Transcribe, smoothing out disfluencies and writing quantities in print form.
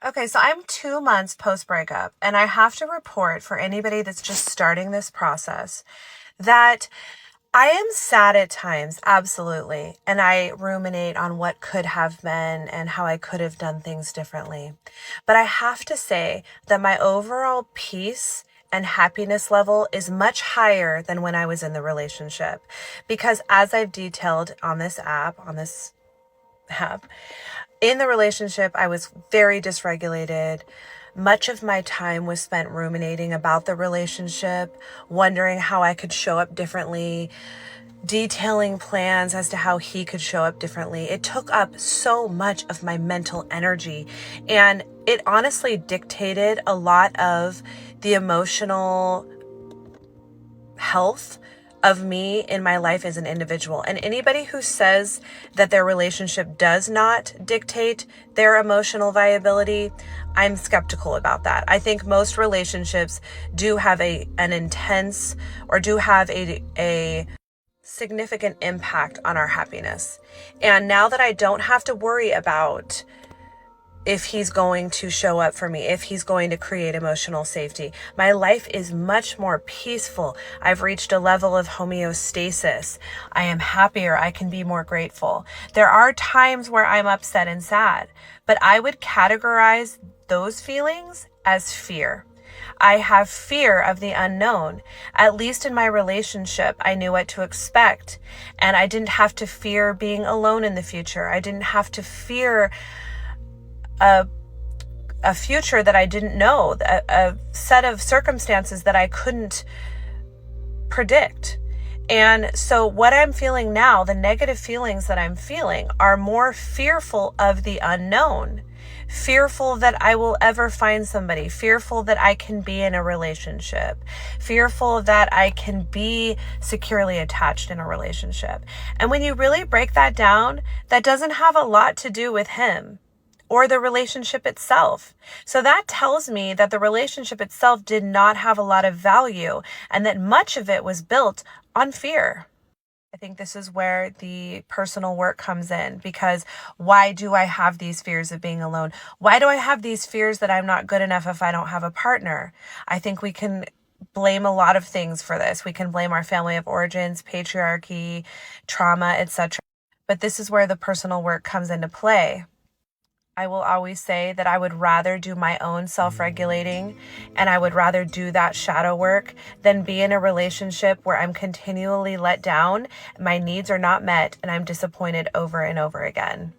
Okay, so I'm 2 months post breakup, and I have to report for anybody that's just starting this process that I am sad at times, absolutely. And I ruminate on what could have been and how I could have done things differently. But I have to say that my overall peace and happiness level is much higher than when I was in the relationship. Because as I've detailed on this app, in the relationship, I was very dysregulated. Much of my time was spent ruminating about the relationship, wondering how I could show up differently, detailing plans as to how he could show up differently. It took up so much of my mental energy, and it honestly dictated a lot of the emotional health of me in my life as an individual. And anybody who says that their relationship does not dictate their emotional viability, I'm skeptical about that. I think most relationships do have an intense, or do have a significant impact on our happiness. And now that I don't have to worry about if he's going to show up for me, if he's going to create emotional safety, my life is much more peaceful. I've reached a level of homeostasis. I am happier. I can be more grateful. There are times where I'm upset and sad, but I would categorize those feelings as fear. I have fear of the unknown. At least in my relationship, I knew what to expect, and I didn't have to fear being alone in the future. I didn't have to fear a future that I didn't know, a set of circumstances that I couldn't predict. And so what I'm feeling now, the negative feelings that I'm feeling, are more fearful of the unknown, fearful that I will ever find somebody, fearful that I can be in a relationship, fearful that I can be securely attached in a relationship. And when you really break that down, that doesn't have a lot to do with him or the relationship itself. So that tells me that the relationship itself did not have a lot of value, and that much of it was built on fear. I think this is where the personal work comes in, because why do I have these fears of being alone? Why do I have these fears that I'm not good enough if I don't have a partner? I think we can blame a lot of things for this. We can blame our family of origins, patriarchy, trauma, etc. But this is where the personal work comes into play. I will always say that I would rather do my own self-regulating, and I would rather do that shadow work than be in a relationship where I'm continually let down, my needs are not met, and I'm disappointed over and over again.